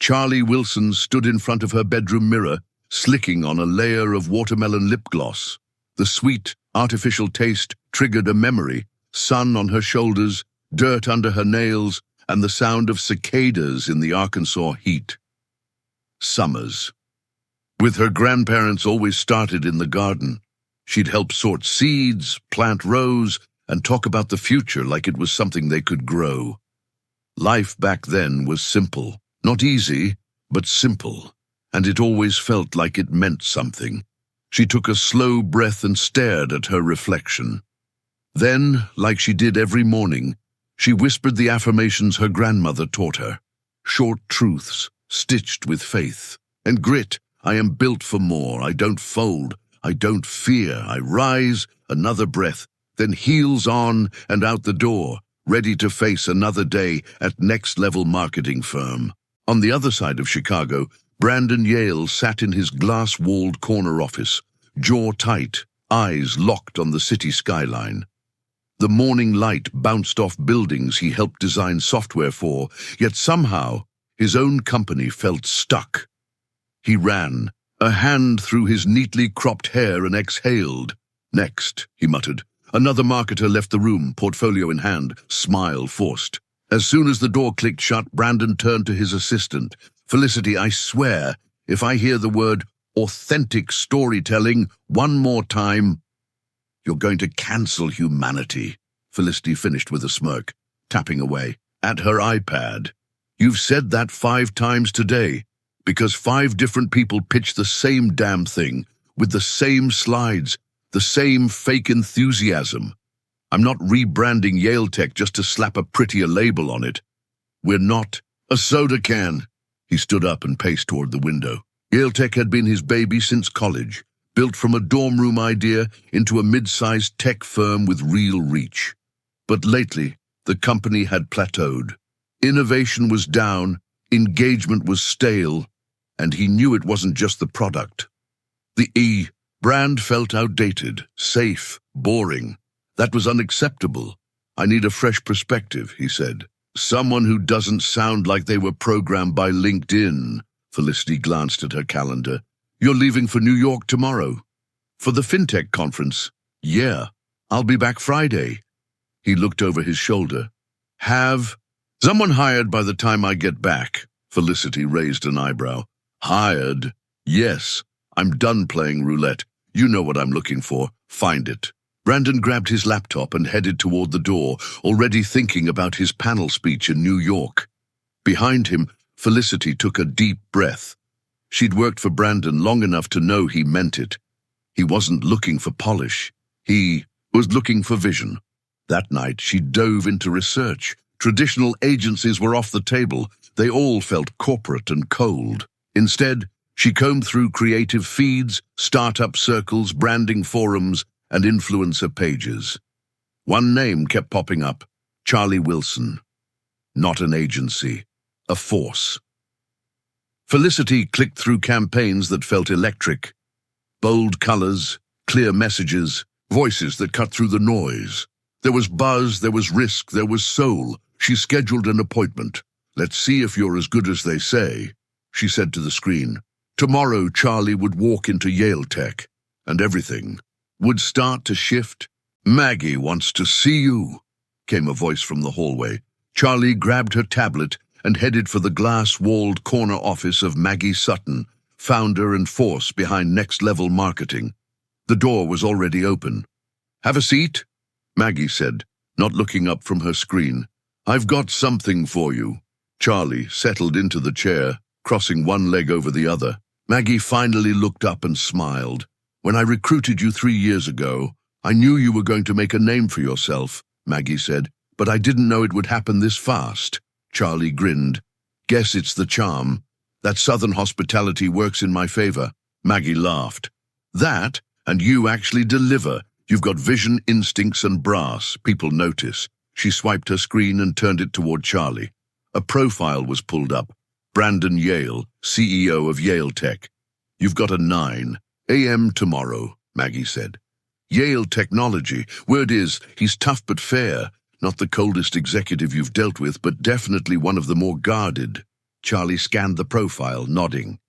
Charleigh Wilson stood in front of her bedroom mirror, slicking on a layer of watermelon lip gloss. The sweet, artificial taste triggered a memory: sun on her shoulders, dirt under her nails, and the sound of cicadas in the Arkansas heat. Summers. With her grandparents always started in the garden. She'd help sort seeds, plant rows, and talk about the future like it was something they could grow. Life back then was simple. Not easy, but simple, and it always felt like it meant something. She took a slow breath and stared at her reflection. Then, like she did every morning, she whispered the affirmations her grandmother taught her. Short truths, stitched with faith. And grit: I am built for more, I don't fold, I don't fear, I rise, another breath, then heels on and out the door, ready to face another day at Next Level Marketing Firm. On the other side of Chicago, Brandon Yale sat in his glass-walled corner office, jaw tight, eyes locked on the city skyline. The morning light bounced off buildings he helped design software for, yet somehow his own company felt stuck. He ran, a hand through his neatly cropped hair, and exhaled. "Next," he muttered. Another marketer left the room, portfolio in hand, smile forced. As soon as the door clicked shut, Brandon turned to his assistant. "Felicity, I swear, if I hear the word authentic storytelling one more time, you're going to cancel humanity," Felicity finished with a smirk, tapping away at her iPad. "You've said that 5 times today, because 5 different people pitched the same damn thing, with the same slides, the same fake enthusiasm. I'm not rebranding Yale Tech just to slap a prettier label on it. We're not a soda can." He stood up and paced toward the window. Yale Tech had been his baby since college, built from a dorm room idea into a mid-sized tech firm with real reach. But lately, the company had plateaued. Innovation was down, engagement was stale, and he knew it wasn't just the product. The brand felt outdated, safe, boring. That was unacceptable. "I need a fresh perspective," he said. "Someone who doesn't sound like they were programmed by LinkedIn." Felicity glanced at her calendar. "You're leaving for New York tomorrow." "For the FinTech conference." "Yeah, I'll be back Friday." He looked over his shoulder. "Have someone hired by the time I get back?" Felicity raised an eyebrow. "Hired? Yes. I'm done playing roulette. You know what I'm looking for. Find it." Brandon grabbed his laptop and headed toward the door, already thinking about his panel speech in New York. Behind him, Felicity took a deep breath. She'd worked for Brandon long enough to know he meant it. He wasn't looking for polish. He was looking for vision. That night, she dove into research. Traditional agencies were off the table. They all felt corporate and cold. Instead, she combed through creative feeds, startup circles, branding forums, and influencer pages. One name kept popping up: Charleigh Wilson. Not an agency, a force. Felicity clicked through campaigns that felt electric. Bold colors, clear messages, voices that cut through the noise. There was buzz, there was risk, there was soul. She scheduled an appointment. "Let's see if you're as good as they say," she said to the screen. Tomorrow, Charleigh would walk into Yale Tech, and everything would start to shift. "Maggie wants to see you," came a voice from the hallway. Charleigh grabbed her tablet and headed for the glass-walled corner office of Maggie Sutton, founder and force behind Next Level Marketing. The door was already open. "Have a seat," Maggie said, not looking up from her screen. "I've got something for you." Charleigh settled into the chair, crossing one leg over the other. Maggie finally looked up and smiled. "When I recruited you 3 years ago, I knew you were going to make a name for yourself," Maggie said, "but I didn't know it would happen this fast." Charleigh grinned. "Guess it's the charm. That Southern hospitality works in my favor." Maggie laughed. "That, and you actually deliver. You've got vision, instincts, and brass. People notice." She swiped her screen and turned it toward Charleigh. A profile was pulled up. Brandon Yale, CEO of Yale Tech. "You've got a 9 a.m. tomorrow," Maggie said. "Yale Technology. Word is, he's tough but fair. Not the coldest executive you've dealt with, but definitely one of the more guarded." Charlie scanned the profile, nodding.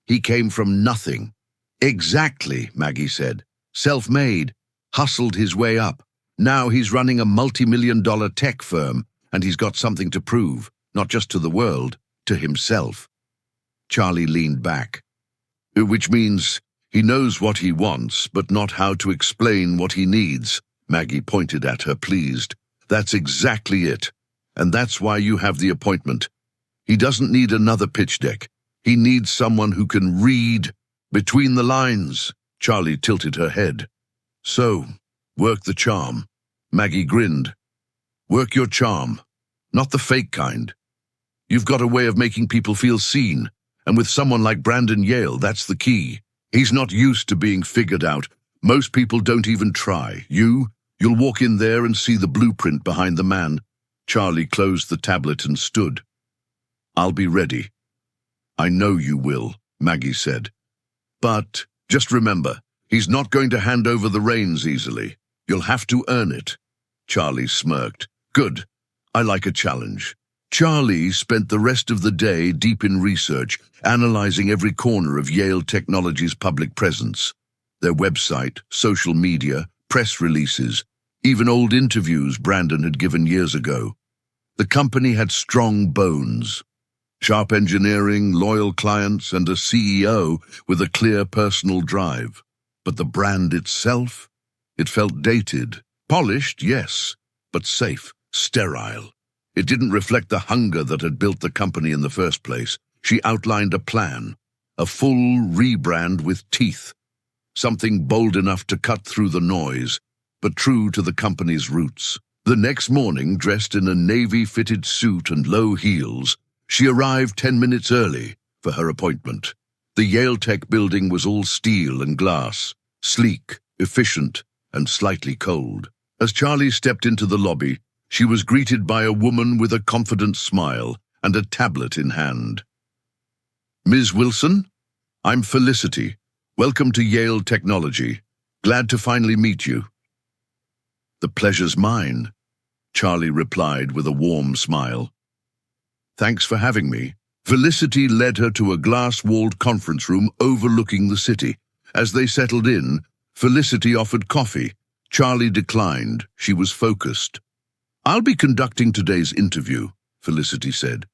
He came from nothing. Exactly, Maggie said. Self-made, hustled his way up. Now he's running a multi-million-dollar tech firm, and he's got something to prove, not just to the world, to himself. Charlie leaned back. Which means he knows what he wants, but not how to explain what he needs. Maggie pointed at her, pleased. That's exactly it. And that's why you have the appointment. He doesn't need another pitch deck. He needs someone who can read between the lines. Charlie tilted her head. So, work the charm. Maggie grinned. Work your charm. Not the fake kind. You've got a way of making people feel seen, and with someone like Brandon Yale, that's the key. He's not used to being figured out. Most people don't even try. You'll walk in there and see the blueprint behind the man. Charlie closed the tablet and stood. I'll be ready. I know you will, Maggie said. But just remember, he's not going to hand over the reins easily. You'll have to earn it. Charlie smirked. Good. I like a challenge. Charlie spent the rest of the day deep in research, analyzing every corner of Yale Technology's public presence. Their website, social media, press releases, even old interviews Brandon had given years ago. The company had strong bones. Sharp engineering, loyal clients, and a CEO with a clear personal drive. But the brand itself? It felt dated. Polished, yes, but safe, sterile. It didn't reflect the hunger that had built the company in the first place. She outlined a plan, a full rebrand with teeth. Something bold enough to cut through the noise, but true to the company's roots. The next morning, dressed in a navy-fitted suit and low heels, she arrived 10 minutes early for her appointment. The Yale Tech building was all steel and glass, sleek, efficient, and slightly cold. As Charlie stepped into the lobby, she was greeted by a woman with a confident smile and a tablet in hand. Ms. Wilson, I'm Felicity. Welcome to Yale Technology. Glad to finally meet you. The pleasure's mine, Charlie replied with a warm smile. Thanks for having me. Felicity led her to a glass-walled conference room overlooking the city. As they settled in, Felicity offered coffee. Charlie declined. She was focused. I'll be conducting today's interview, Felicity said.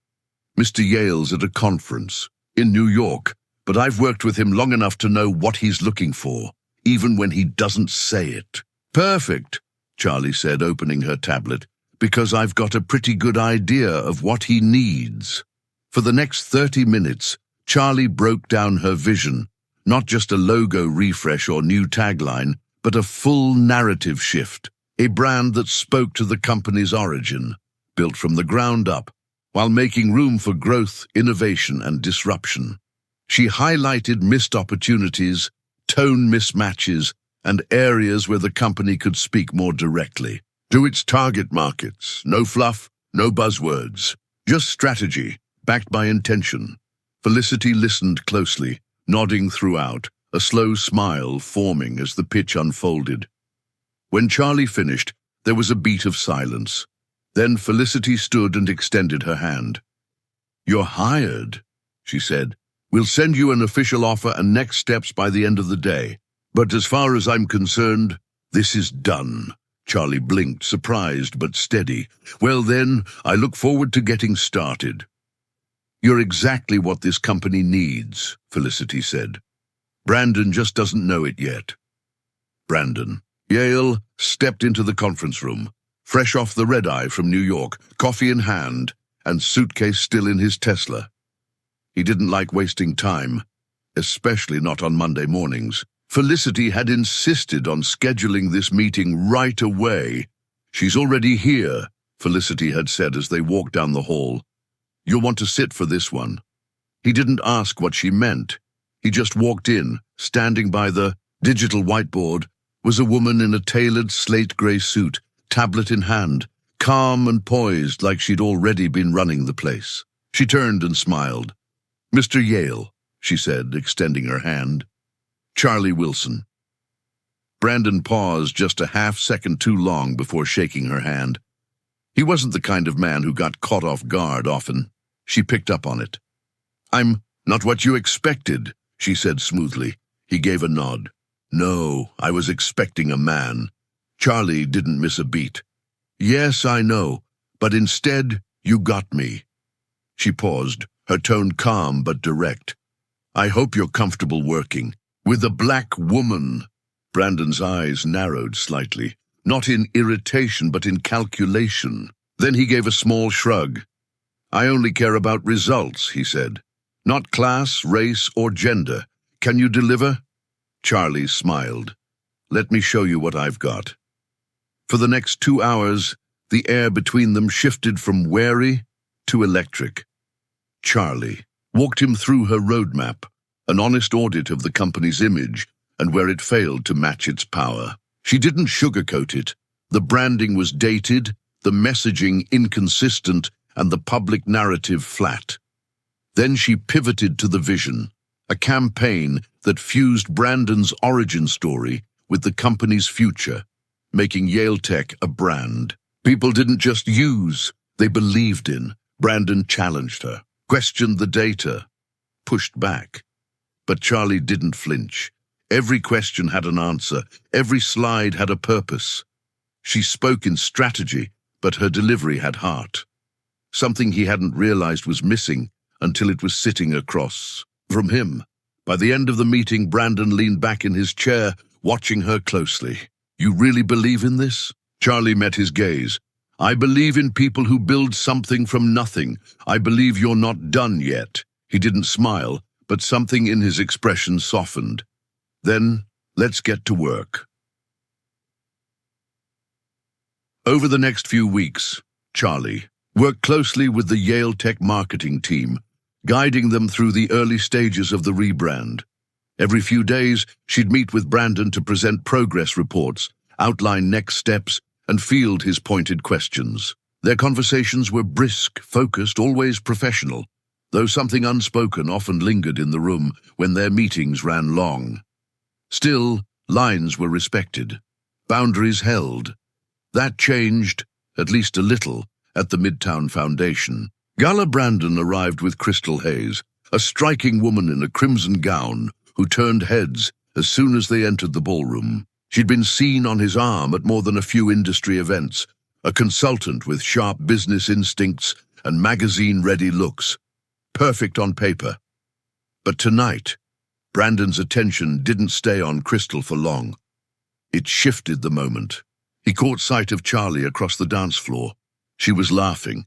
Mr. Yale's at a conference in New York, but I've worked with him long enough to know what he's looking for, even when he doesn't say it. Perfect, Charlie said, opening her tablet, because I've got a pretty good idea of what he needs. For the next 30 minutes, Charlie broke down her vision, not just a logo refresh or new tagline, but a full narrative shift, a brand that spoke to the company's origin, built from the ground up, while making room for growth, innovation, and disruption. She highlighted missed opportunities, tone mismatches, and areas where the company could speak more directly. To its target markets, no fluff, no buzzwords, just strategy, backed by intention. Felicity listened closely, nodding throughout, a slow smile forming as the pitch unfolded. When Charlie finished, there was a beat of silence. Then Felicity stood and extended her hand. You're hired, she said. We'll send you an official offer and next steps by the end of the day. But as far as I'm concerned, this is done. Charlie blinked, surprised but steady. Well then, I look forward to getting started. You're exactly what this company needs, Felicity said. Brandon just doesn't know it yet. Brandon. Yale stepped into the conference room, fresh off the red-eye from New York, coffee in hand, and suitcase still in his Tesla. He didn't like wasting time, especially not on Monday mornings. Felicity had insisted on scheduling this meeting right away. She's already here, Felicity had said as they walked down the hall. You'll want to sit for this one. He didn't ask what she meant. He just walked in. Standing by the digital whiteboard was a woman in a tailored slate-gray suit, tablet in hand, calm and poised like she'd already been running the place. She turned and smiled. Mr. Yale, she said, extending her hand. Charleigh Wilson. Brandon paused just a half-second too long before shaking her hand. He wasn't the kind of man who got caught off guard often. She picked up on it. I'm not what you expected, she said smoothly. He gave a nod. No, I was expecting a man. Charlie didn't miss a beat. Yes, I know, but instead you got me. She paused, her tone calm but direct. I hope you're comfortable working with a black woman. Brandon's eyes narrowed slightly, not in irritation but in calculation. Then he gave a small shrug. I only care about results, he said. Not class, race, or gender. Can you deliver? Charlie smiled. Let me show you what I've got. For the next 2 hours, the air between them shifted from wary to electric. Charlie walked him through her roadmap, an honest audit of the company's image and where it failed to match its power. She didn't sugarcoat it. The branding was dated, the messaging inconsistent, and the public narrative flat. Then she pivoted to the vision, a campaign that fused Brandon's origin story with the company's future, making Yale Tech a brand. People didn't just use, they believed in. Brandon challenged her, questioned the data, pushed back. But Charlie didn't flinch. Every question had an answer, every slide had a purpose. She spoke in strategy, but her delivery had heart. Something he hadn't realized was missing until it was sitting across from him. By the end of the meeting, Brandon leaned back in his chair, watching her closely. You really believe in this? Charlie met his gaze. I believe in people who build something from nothing. I believe you're not done yet. He didn't smile, but something in his expression softened. Then, let's get to work. Over the next few weeks, Charlie worked closely with the Yale Tech marketing team, guiding them through the early stages of the rebrand. Every few days, she'd meet with Brandon to present progress reports, outline next steps, and field his pointed questions. Their conversations were brisk, focused, always professional, though something unspoken often lingered in the room when their meetings ran long. Still, lines were respected, boundaries held. That changed, at least a little, at the Midtown Foundation. Gala Brandon arrived with Crystal Hayes, a striking woman in a crimson gown who turned heads as soon as they entered the ballroom. She'd been seen on his arm at more than a few industry events, a consultant with sharp business instincts and magazine-ready looks. Perfect on paper. But tonight, Brandon's attention didn't stay on Crystal for long. It shifted the moment. He caught sight of Charlie across the dance floor. She was laughing,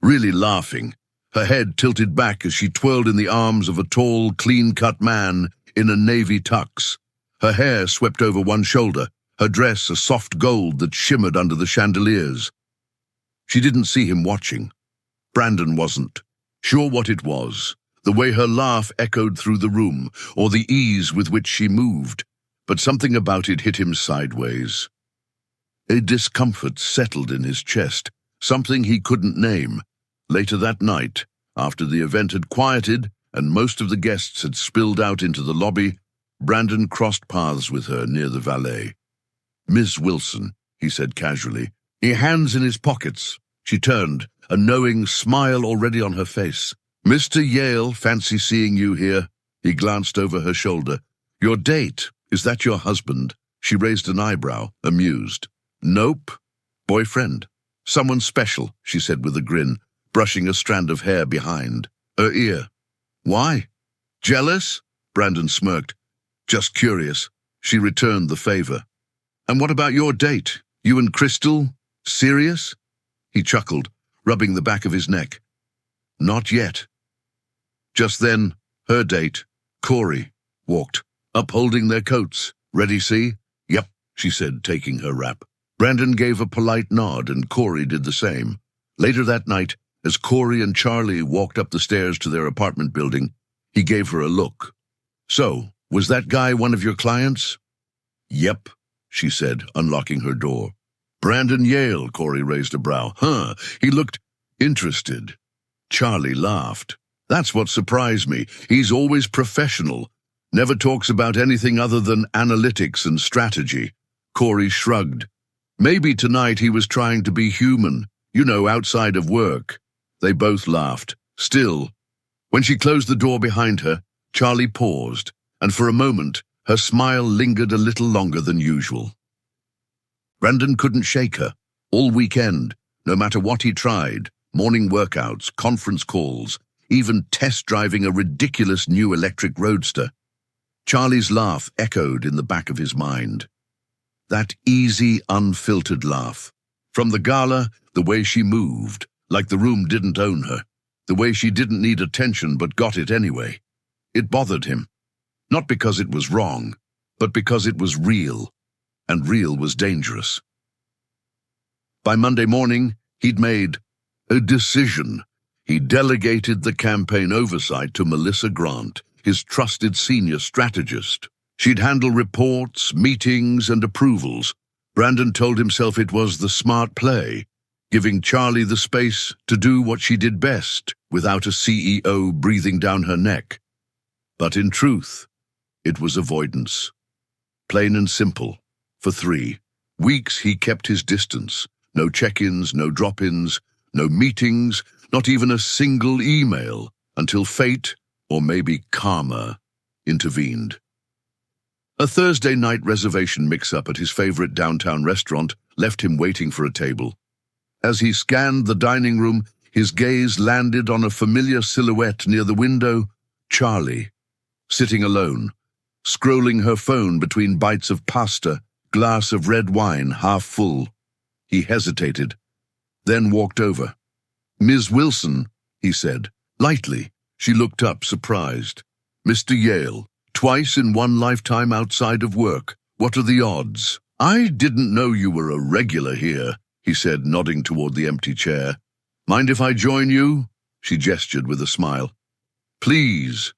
really laughing, her head tilted back as she twirled in the arms of a tall, clean-cut man in a navy tux. Her hair swept over one shoulder, her dress a soft gold that shimmered under the chandeliers. She didn't see him watching. Brandon wasn't sure what it was, the way her laugh echoed through the room, or the ease with which she moved, but something about it hit him sideways. A discomfort settled in his chest, something he couldn't name. Later that night, after the event had quieted and most of the guests had spilled out into the lobby, Brandon crossed paths with her near the valet. Miss Wilson, he said casually, his hands in his pockets. She turned, a knowing smile already on her face. Mr. Yale, fancy seeing you here. He glanced over her shoulder. Your date, is that your husband? She raised an eyebrow, amused. Nope. Boyfriend. Someone special, she said with a grin, brushing a strand of hair behind her ear. Why? Jealous? Brandon smirked. Just curious. She returned the favor. And what about your date? You and Crystal? Serious? He chuckled, rubbing the back of his neck. Not yet. Just then, her date, Corey, walked, upholding their coats. Ready, see? Yep, she said, taking her wrap. Brandon gave a polite nod, and Corey did the same. Later that night, as Corey and Charlie walked up the stairs to their apartment building, he gave her a look. So, was that guy one of your clients? Yep, she said, unlocking her door. Brandon Yale, Corey raised a brow. Huh, he looked interested. Charlie laughed. That's what surprised me. He's always professional. Never talks about anything other than analytics and strategy. Corey shrugged. Maybe tonight he was trying to be human, outside of work. They both laughed. Still, When she closed the door behind her, Charlie paused, and for a moment, her smile lingered a little longer than usual. Brandon couldn't shake her. All weekend, no matter what he tried, morning workouts, conference calls, even test driving a ridiculous new electric roadster, Charlie's laugh echoed in the back of his mind. That easy, unfiltered laugh. From the gala, the way she moved, like the room didn't own her. The way she didn't need attention but got it anyway. It bothered him. Not because it was wrong, but because it was real, and real was dangerous. By Monday morning, he'd made a decision. He delegated the campaign oversight to Melissa Grant, his trusted senior strategist. She'd handle reports, meetings, and approvals. Brandon told himself it was the smart play, giving Charlie the space to do what she did best without a CEO breathing down her neck. But in truth, it was avoidance. Plain and simple. For 3 weeks he kept his distance. No check-ins, no drop-ins, no meetings, not even a single email, until fate, or maybe karma, intervened. A Thursday night reservation mix-up at his favorite downtown restaurant left him waiting for a table. As he scanned the dining room, his gaze landed on a familiar silhouette near the window, Charlie, sitting alone, scrolling her phone between bites of pasta, glass of red wine half full. He hesitated, then walked over. "Ms. Wilson," he said, lightly. She looked up, surprised. "Mr. Yale, twice in one lifetime outside of work. What are the odds?" "I didn't know you were a regular here," he said, nodding toward the empty chair. "Mind if I join you?" She gestured with a smile. "Please."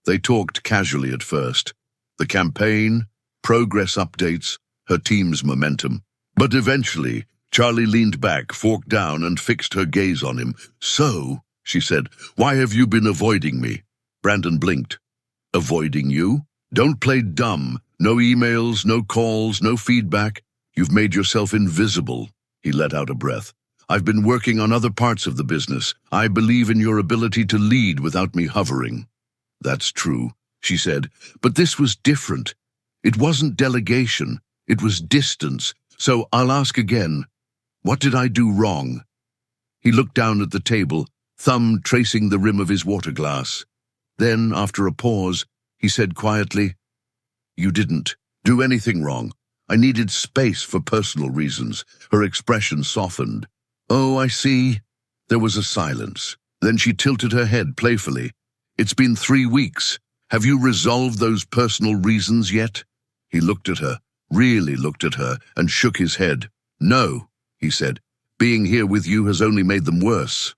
They talked casually at first. The campaign, progress updates, her team's momentum. But eventually, Charlie leaned back, fork down, and fixed her gaze on him. "So," she said, "why have you been avoiding me?" Brandon blinked. "Avoiding you? Don't play dumb. No emails, no calls, no feedback. You've made yourself invisible." He let out a breath. "I've been working on other parts of the business. I believe in your ability to lead without me hovering." "That's true," she said, "but this was different. It wasn't delegation. It was distance. So I'll ask again. What did I do wrong?" He looked down at the table, thumb tracing the rim of his water glass. Then, after a pause, he said quietly, "You didn't do anything wrong. I needed space for personal reasons." Her expression softened. "Oh, I see." There was a silence. Then she tilted her head playfully. "It's been 3 weeks. Have you resolved those personal reasons yet?" He looked at her, really looked at her, and shook his head. "No," he said. "Being here with you has only made them worse."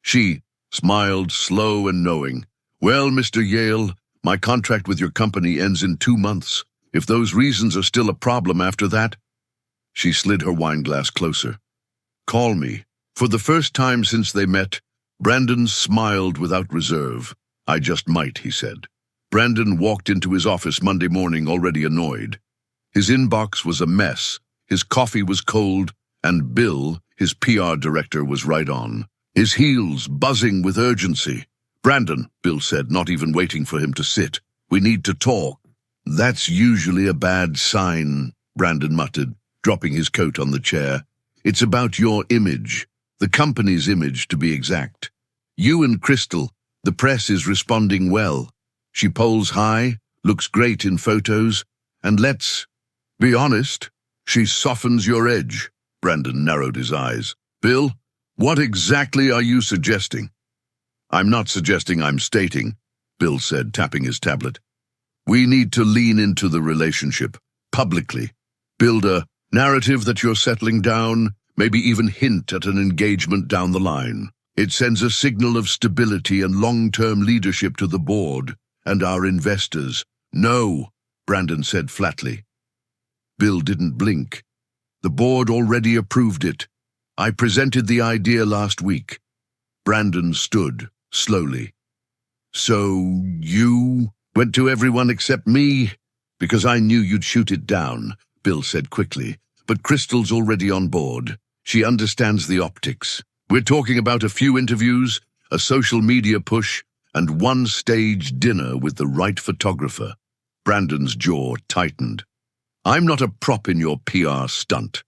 She smiled, slow and knowing. "Well, Mr. Yale, my contract with your company ends in 2 months. If those reasons are still a problem after that..." She slid her wineglass closer. "Call me." For the first time since they met, Brandon smiled without reserve. "I just might," he said. Brandon walked into his office Monday morning already annoyed. His inbox was a mess, his coffee was cold, and Bill, his PR director, was right on. His heels buzzing with urgency. "Brandon," Bill said, not even waiting for him to sit, "we need to talk." "That's usually a bad sign," Brandon muttered, dropping his coat on the chair. "It's about your image, the company's image to be exact. You and Crystal, the press is responding well. She polls high, looks great in photos, and let's be honest, she softens your edge." Brandon narrowed his eyes. "Bill, what exactly are you suggesting?" "I'm not suggesting, I'm stating," Bill said, tapping his tablet. "We need to lean into the relationship, publicly. Build a narrative that you're settling down, maybe even hint at an engagement down the line. It sends a signal of stability and long-term leadership to the board and our investors." "No," Brandon said flatly. Bill didn't blink. "The board already approved it. I presented the idea last week." Brandon stood, slowly. "So you went to everyone except me?" "Because I knew you'd shoot it down," Bill said quickly. "But Crystal's already on board. She understands the optics. We're talking about a few interviews, a social media push, and one stage dinner with the right photographer. Brandon's jaw tightened. I'm not a prop in your PR stunt,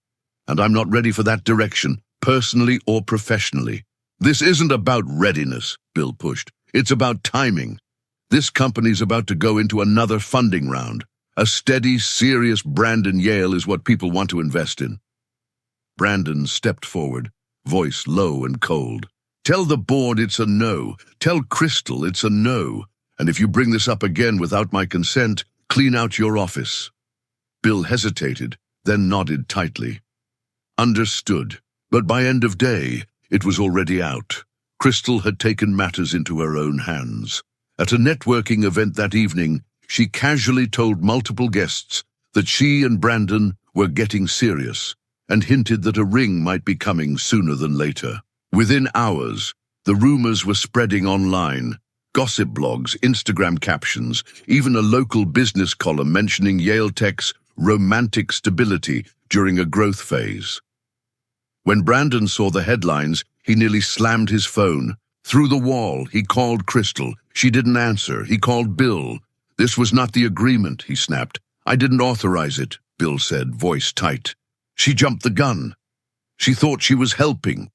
and I'm not ready for that direction, personally or professionally. This isn't about readiness, Bill pushed. It's about timing. This company's about to go into another funding round. A steady, serious Brandon Yale is what people want to invest in. Brandon stepped forward, voice low and cold. Tell the board it's a no. Tell Crystal it's a no. And if you bring this up again without my consent, clean out your office. Bill hesitated, then nodded tightly. Understood. But by end of day, it was already out. Crystal had taken matters into her own hands. At a networking event that evening, she casually told multiple guests that she and Brandon were getting serious, and hinted that a ring might be coming sooner than later. Within hours, the rumors were spreading online. Gossip blogs, Instagram captions, even a local business column mentioning Yale Tech's romantic stability during a growth phase. When Brandon saw the headlines, he nearly slammed his phone. Through the wall, he called Crystal. She didn't answer. He called Bill. This was not the agreement, he snapped. I didn't authorize it, Bill said, voice tight. She jumped the gun. She thought she was helping.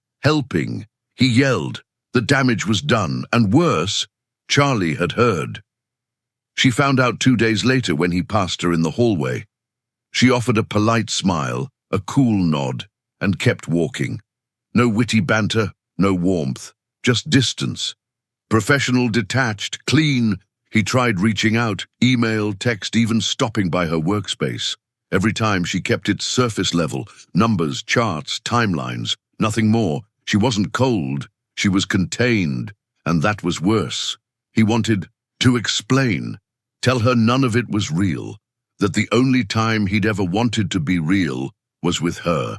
He yelled. The damage was done, and worse, Charlie had heard. She found out 2 days later when he passed her in the hallway. She offered a polite smile, a cool nod, and kept walking. No witty banter, no warmth, just distance. Professional, detached, clean. He tried reaching out, email, text, even stopping by her workspace. Every time she kept it surface level, numbers, charts, timelines, nothing more. She wasn't cold, she was contained, and that was worse. He wanted to explain, tell her none of it was real, that the only time he'd ever wanted to be real was with her.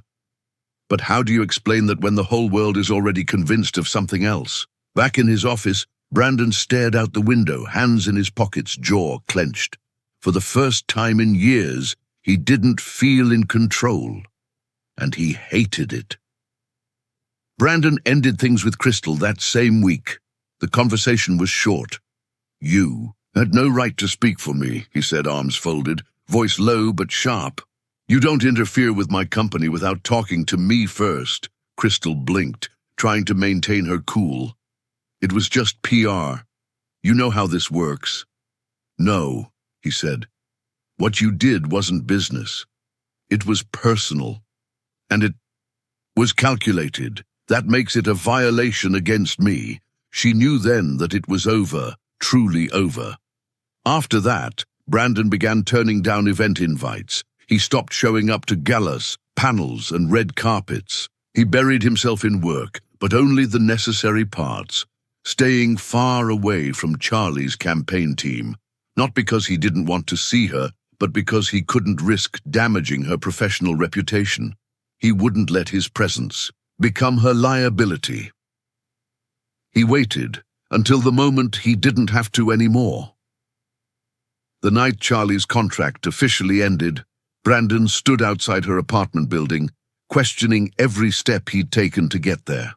But how do you explain that when the whole world is already convinced of something else? Back in his office, Brandon stared out the window, hands in his pockets, jaw clenched. For the first time in years, he didn't feel in control, and he hated it. Brandon ended things with Crystal that same week. The conversation was short. You had no right to speak for me, he said, arms folded, voice low but sharp. You don't interfere with my company without talking to me first. Crystal blinked, trying to maintain her cool. It was just PR. You know how this works. No, he said. What you did wasn't business. It was personal. And it was calculated. That makes it a violation against me. She knew then that it was over, truly over. After that, Brandon began turning down event invites. He stopped showing up to galas, panels, and red carpets. He buried himself in work, but only the necessary parts, staying far away from Charlie's campaign team, not because he didn't want to see her, but because he couldn't risk damaging her professional reputation. He wouldn't let his presence become her liability. He waited until the moment he didn't have to anymore. The night Charlie's contract officially ended, Brandon stood outside her apartment building, questioning every step he'd taken to get there.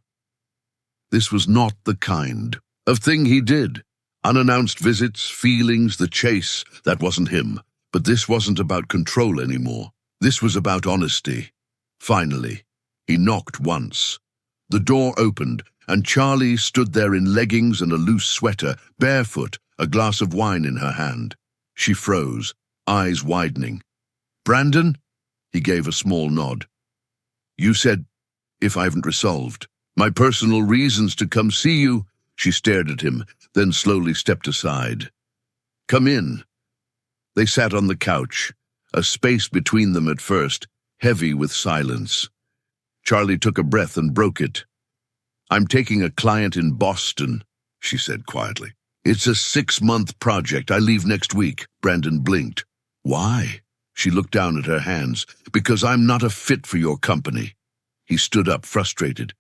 This was not the kind of thing he did. Unannounced visits, feelings, the chase, that wasn't him. But this wasn't about control anymore. This was about honesty. Finally, he knocked once. The door opened, and Charlie stood there in leggings and a loose sweater, barefoot, a glass of wine in her hand. She froze, eyes widening. Brandon? He gave a small nod. You said, if I haven't resolved. My personal reasons to come see you. She stared at him, then slowly stepped aside. Come in. They sat on the couch, a space between them at first, heavy with silence. Charlie took a breath and broke it. I'm taking a client in Boston, she said quietly. It's a 6-month project. I leave next week. Brandon blinked. Why? She looked down at her hands. Because I'm not a fit for your company. He stood up, frustrated.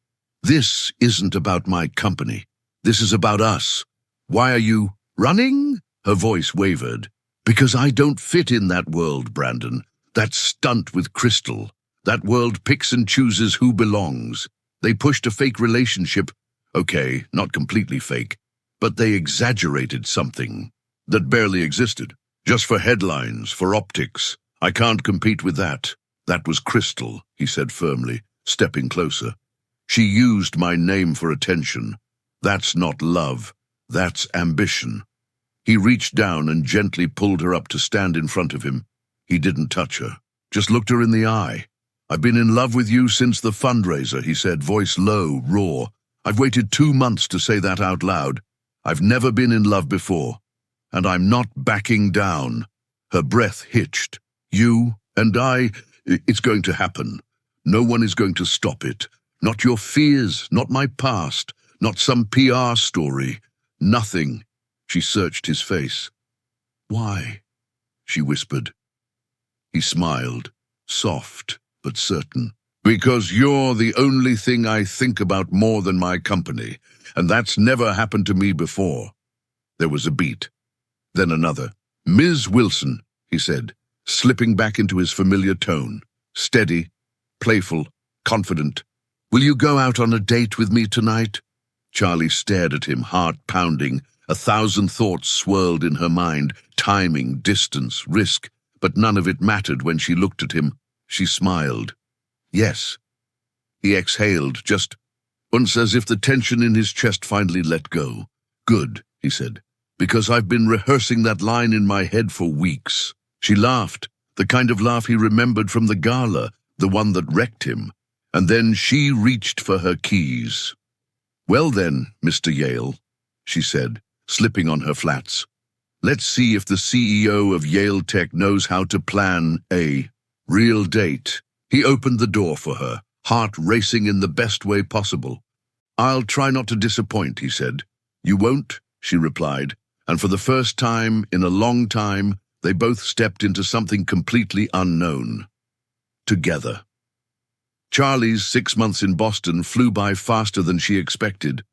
This isn't about my company. This is about us. Why are you running? Her voice wavered. Because I don't fit in that world, Brandon. That stunt with Crystal. That world picks and chooses who belongs. They pushed a fake relationship Okay, not completely fake, but they exaggerated something that barely existed. Just for headlines, for optics. I can't compete with that. That was Crystal, he said firmly, stepping closer. She used my name for attention. That's not love. That's ambition. He reached down and gently pulled her up to stand in front of him. He didn't touch her, just looked her in the eye. I've been in love with you since the fundraiser, he said, voice low, raw. I've waited 2 months to say that out loud. I've never been in love before. And I'm not backing down. Her breath hitched. You and I, it's going to happen. No one is going to stop it. Not your fears, not my past, not some PR story. Nothing. She searched his face. Why? She whispered. He smiled, soft but certain. Because you're the only thing I think about more than my company, and that's never happened to me before. There was a beat. Then another. Ms. Wilson, he said, slipping back into his familiar tone. Steady, playful, confident. Will you go out on a date with me tonight? Charlie stared at him, heart pounding. 1,000 thoughts swirled in her mind, timing, distance, risk, but none of it mattered when she looked at him. She smiled. Yes. He exhaled, just once, as if the tension in his chest finally let go. Good, he said, because I've been rehearsing that line in my head for weeks. She laughed, the kind of laugh he remembered from the gala, the one that wrecked him. And then she reached for her keys. Well then, Mr. Yale, she said, slipping on her flats. Let's see if the CEO of Yale Tech knows how to plan a real date. He opened the door for her, heart racing in the best way possible. I'll try not to disappoint, he said. You won't, she replied, and for the first time in a long time, they both stepped into something completely unknown. Together. Charlie's 6 months in Boston flew by faster than she expected.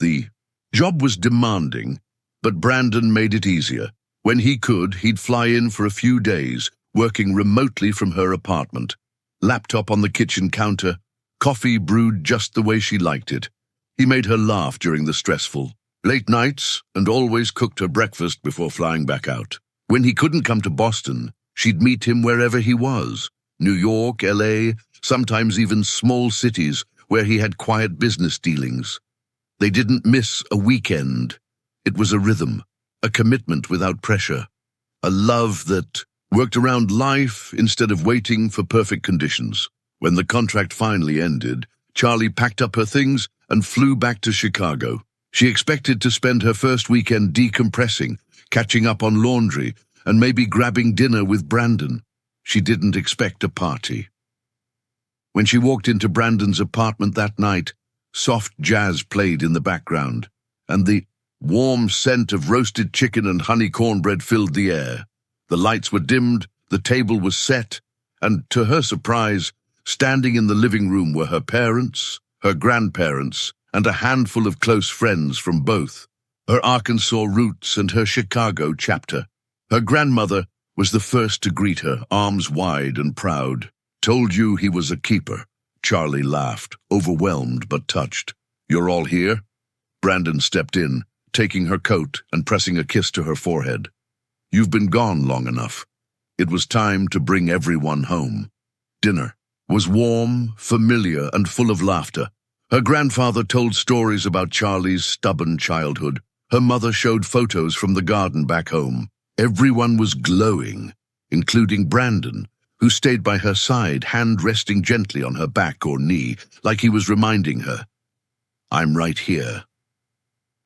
The job was demanding, but Brandon made it easier. When he could, he'd fly in for a few days, working remotely from her apartment. Laptop on the kitchen counter, coffee brewed just the way she liked it. He made her laugh during the stressful late nights and always cooked her breakfast before flying back out. When he couldn't come to Boston, she'd meet him wherever he was. New York, LA, sometimes even small cities where he had quiet business dealings. They didn't miss a weekend. It was a rhythm, a commitment without pressure, a love that worked around life instead of waiting for perfect conditions. When the contract finally ended, Charlie packed up her things and flew back to Chicago. She expected to spend her first weekend decompressing, catching up on laundry, and maybe grabbing dinner with Brandon. She didn't expect a party. When she walked into Brandon's apartment that night, soft jazz played in the background, and the warm scent of roasted chicken and honey cornbread filled the air. The lights were dimmed, the table was set, and to her surprise, standing in the living room were her parents, her grandparents, and a handful of close friends from both, her Arkansas roots and her Chicago chapter. Her grandmother was the first to greet her, arms wide and proud. Told you he was a keeper. Charlie laughed, overwhelmed but touched. You're all here? Brandon stepped in, taking her coat and pressing a kiss to her forehead. You've been gone long enough. It was time to bring everyone home. Dinner was warm, familiar, and full of laughter. Her grandfather told stories about Charlie's stubborn childhood. Her mother showed photos from the garden back home. Everyone was glowing, including Brandon, who stayed by her side, hand resting gently on her back or knee, like he was reminding her, I'm right here.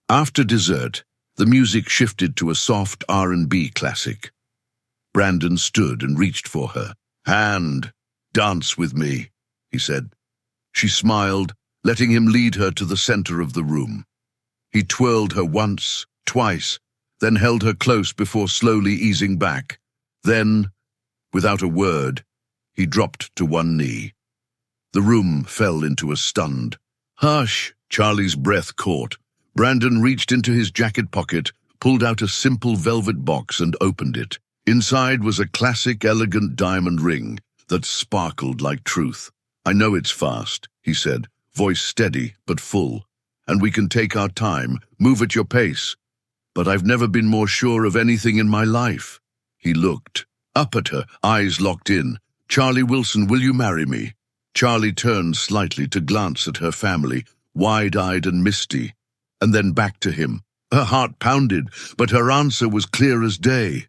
After dessert, the music shifted to a soft R&B classic. Brandon stood and reached for her. Hand, dance with me, he said. She smiled, letting him lead her to the center of the room. He twirled her once, twice, then held her close before slowly easing back. Then, without a word, he dropped to one knee. The room fell into a stunned hush. Charlie's breath caught. Brandon reached into his jacket pocket, pulled out a simple velvet box and opened it. Inside was a classic, elegant diamond ring that sparkled like truth. I know it's fast, he said, voice steady but full. and we can take our time, move at your pace. But I've never been more sure of anything in my life." He looked up at her, eyes locked in. "Charleigh Wilson, will you marry me?" Charlie turned slightly to glance at her family, wide-eyed and misty, and then back to him. Her heart pounded, but her answer was clear as day.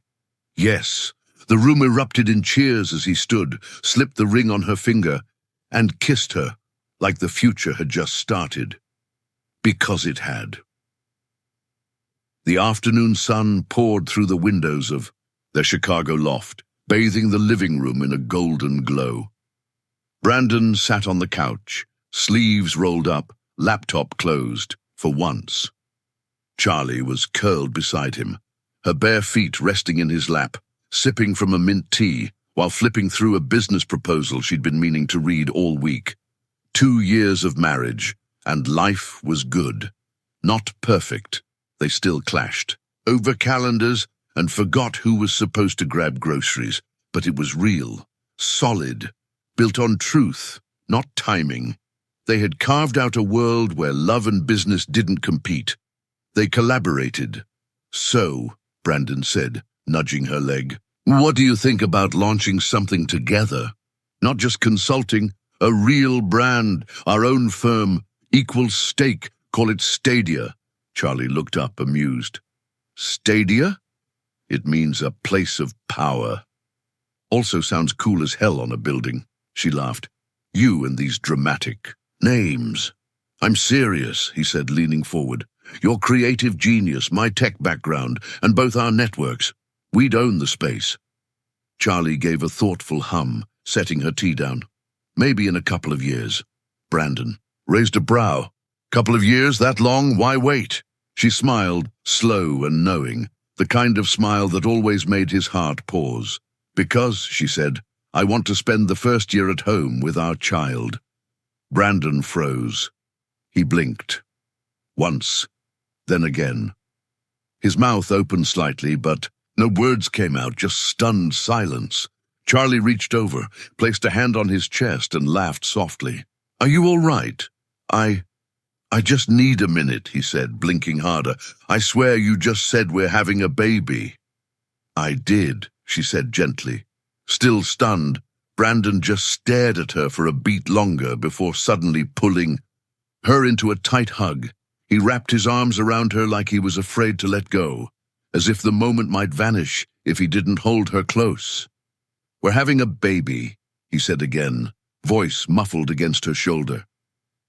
Yes. The room erupted in cheers as he stood, slipped the ring on her finger, and kissed her like the future had just started. Because it had. The afternoon sun poured through the windows of their Chicago loft, bathing the living room in a golden glow. Brandon sat on the couch, sleeves rolled up, laptop closed, for once. Charlie was curled beside him, her bare feet resting in his lap, sipping from a mint tea while flipping through a business proposal she'd been meaning to read all week. 2 years of marriage, and life was good. Not perfect. They still clashed over calendars and forgot who was supposed to grab groceries, but it was real, solid, built on truth, not timing. They had carved out a world where love and business didn't compete. They collaborated. "So," Brandon said, nudging her leg, "what do you think about launching something together? Not just consulting, a real brand, our own firm, equal stake, call it Stadia." Charlie looked up, amused. "Stadia? It means a place of power. Also sounds cool as hell on a building." She laughed. "You and these dramatic names." "I'm serious," he said, leaning forward. "Your creative genius, my tech background, and both our networks. We'd own the space." Charlie gave a thoughtful hum, setting her tea down. "Maybe in a couple of years." Brandon raised a brow. "Couple of years, that long? Why wait?" She smiled, slow and knowing, the kind of smile that always made his heart pause. "Because," she said, "I want to spend the first year at home with our child." Brandon froze. He blinked. Once, then again. His mouth opened slightly, but no words came out, just stunned silence. Charlie reached over, placed a hand on his chest, and laughed softly. "Are you all right?" I just need a minute," he said, blinking harder. "I swear you just said we're having a baby." "I did," she said gently. Still stunned, Brandon just stared at her for a beat longer before suddenly pulling her into a tight hug. He wrapped his arms around her like he was afraid to let go, as if the moment might vanish if he didn't hold her close. "We're having a baby," he said again, voice muffled against her shoulder.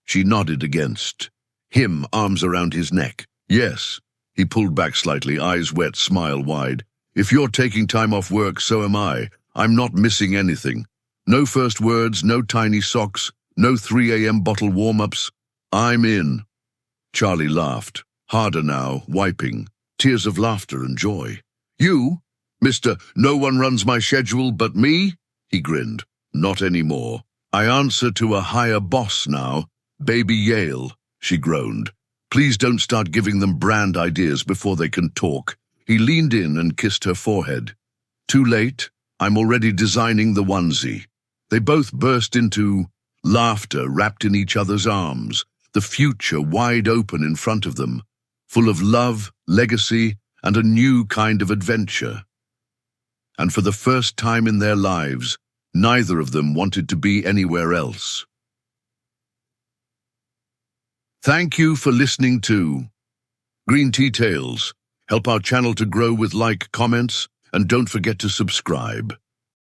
She nodded against him, arms around his neck. "Yes." He pulled back slightly, eyes wet, smile wide. "If you're taking time off work, so am I. I'm not missing anything. No first words, no tiny socks, no 3 a.m. bottle warm-ups. I'm in." Charlie laughed, harder now, wiping, tears of laughter and joy. "You? Mr. No one runs my schedule but me?" He grinned. "Not anymore. I answer to a higher boss now. Baby Yale," she groaned. "Please don't start giving them brand ideas before they can talk." He leaned in and kissed her forehead. "Too late. I'm already designing the onesie." They both burst into laughter, wrapped in each other's arms, the future wide open in front of them, full of love, legacy, and a new kind of adventure. And for the first time in their lives, neither of them wanted to be anywhere else. Thank you for listening to Green Tea Tales. Help our channel to grow with like, comments, and don't forget to subscribe.